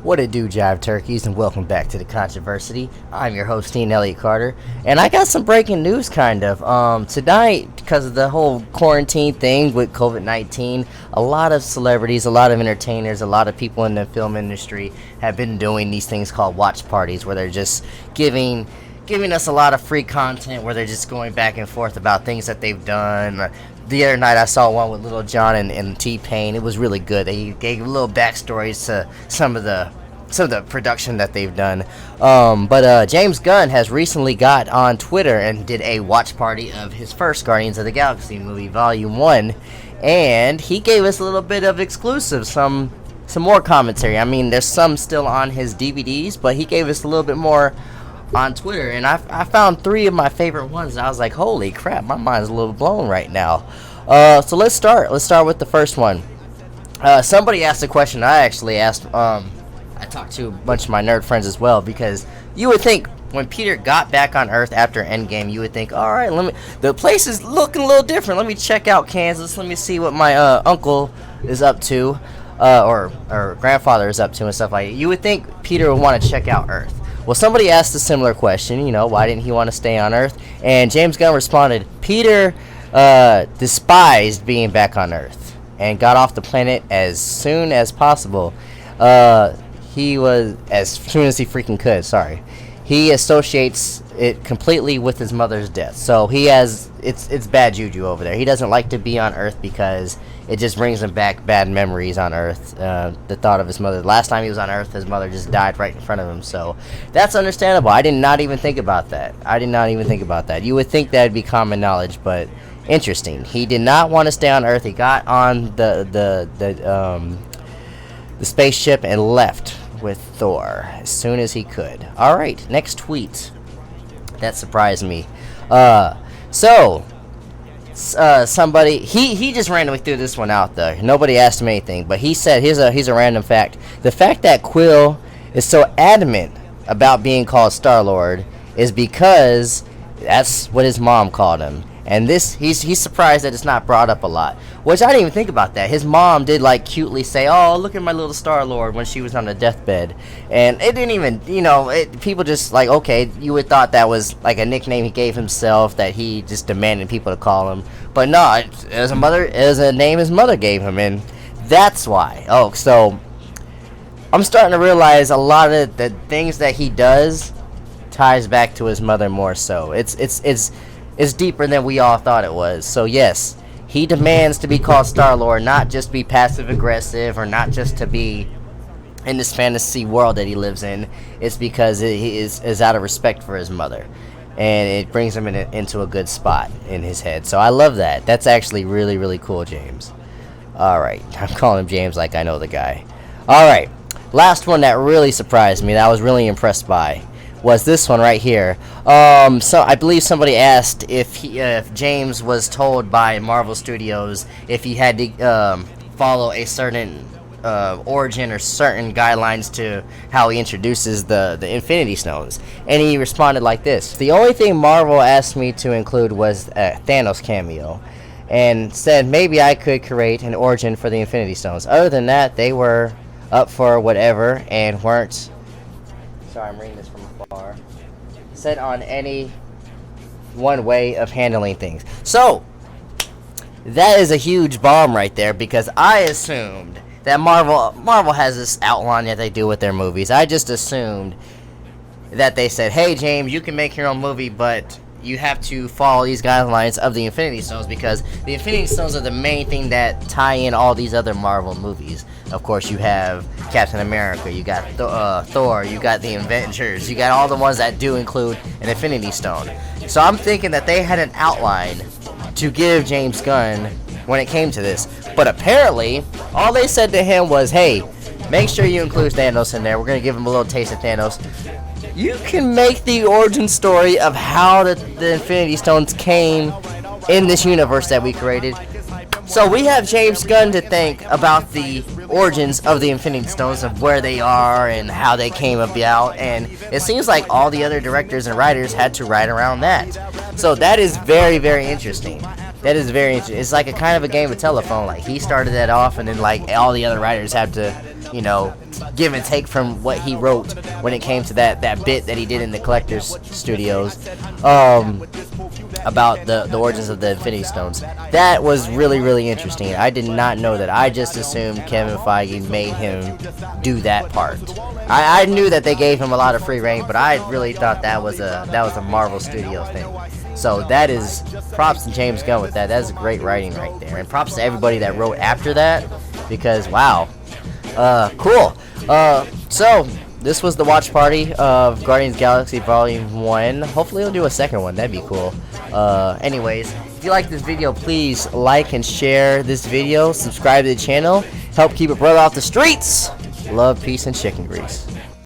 What it do, Jive Turkeys, and welcome back to the Controversity. I'm your host, Elliott-Carter, and I got some breaking news, kind of. Tonight, because of the whole quarantine thing with COVID-19, a lot of celebrities, a lot of entertainers, a lot of people in the film industry have been doing these things called watch parties, where they're just giving us a lot of free content, where they're just going back and forth about things that they've done. The other night I saw one with Little John and T-Pain. It was really good. They gave little backstories to some of the production that they've done. But James Gunn has recently got on Twitter and did a watch party of his first Guardians of the Galaxy movie, Vol.1, and he gave us a little bit of exclusive, some more commentary. I mean, there's some still on his DVDs, but he gave us a little bit more on Twitter, and I found 3 of my favorite ones. I was like, holy crap, my mind's a little blown right now. So let's start with the first one. Somebody asked a question I actually asked. I talked to a bunch of my nerd friends as well, because you would think when Peter got back on Earth after Endgame, you would think, all right, the place is looking a little different. Let me check out Kansas. Let me see what my uncle is up to, or grandfather is up to, and stuff like that. You would think Peter would want to check out Earth. Well, somebody asked a similar question, why didn't he want to stay on Earth? And James Gunn responded, Peter despised being back on Earth and got off the planet as soon as possible. He was, as soon as he freaking could, sorry. He associates it completely with his mother's death. So he has, it's bad juju over there. He doesn't like to be on Earth because it just brings him back bad memories on Earth. The thought of his mother. Last time he was on Earth, his mother just died right in front of him. So that's understandable. I did not even think about that. You would think that would be common knowledge, but interesting. He did not want to stay on Earth. He got on the spaceship and left with Thor as soon as he could. All right, next tweet. That surprised me. Somebody he just randomly threw this one out there. Nobody asked him anything, but he said here's a random fact. The fact that Quill is so adamant about being called Star-Lord is because that's what his mom called him. And he's surprised that it's not brought up a lot, which I didn't even think about that. His mom did cutely say, "Oh, look at my little Star-Lord," when she was on the deathbed, and it didn't even, people just okay, you would thought that was a nickname he gave himself that he just demanded people to call him, but no, it was a name his mother gave him, and that's why. Oh, so I'm starting to realize a lot of the things that he does ties back to his mother more so. It's deeper than we all thought it was. So yes, he demands to be called Star-Lord, not just be passive-aggressive or not just to be in this fantasy world that he lives in. It's because he is out of respect for his mother. And it brings him into a good spot in his head. So I love that. That's actually really, really cool, James. Alright, I'm calling him James like I know the guy. Alright, last one that really surprised me, that I was really impressed by, was this one right here. So I believe somebody asked if James was told by Marvel Studios if he had to follow a certain origin or certain guidelines to how he introduces the Infinity Stones, and he responded like this: "The only thing Marvel asked me to include was a Thanos cameo, and said maybe I could create an origin for the Infinity Stones. Other than that, they were up for whatever and weren't." Sorry, I'm reading this from afar. Set on any one way of handling things. So that is a huge bomb right there, because I assumed that Marvel has this outline that they do with their movies. I just assumed that they said, "Hey James, you can make your own movie, but you have to follow these guidelines of the Infinity Stones, because the Infinity Stones are the main thing that tie in all these other Marvel movies." Of course, you have Captain America, you got Thor, you got the Avengers, you got all the ones that do include an Infinity Stone. So I'm thinking that they had an outline to give James Gunn when it came to this. But apparently, all they said to him was, "Hey, make sure you include Thanos in there. We're going to give him a little taste of Thanos. You can make the origin story of how the Infinity Stones came in this universe that we created." So we have James Gunn to thank about the origins of the Infinity Stones, of where they are and how they came about, and it seems like all the other directors and writers had to write around that. So that is very, very interesting. It's like a kind of a game of telephone. He started that off, and then all the other writers had to you know, give and take from what he wrote when it came to that bit that he did in the Collector's Studios, about the origins of the Infinity Stones. That was really, really interesting. I did not know that. I just assumed Kevin Feige made him do that part. I knew that they gave him a lot of free reign, but I really thought that was a Marvel Studio thing. So that is props to James Gunn with that. That's great writing right there, and props to everybody that wrote after that, because wow, cool. So this was the watch party of Guardians of the Galaxy Volume 1. Hopefully we'll do a second one. That'd be cool. Anyways, if you like this video, please like and share this video. Subscribe to the channel. Help keep a brother off the streets. Love, peace, and chicken grease.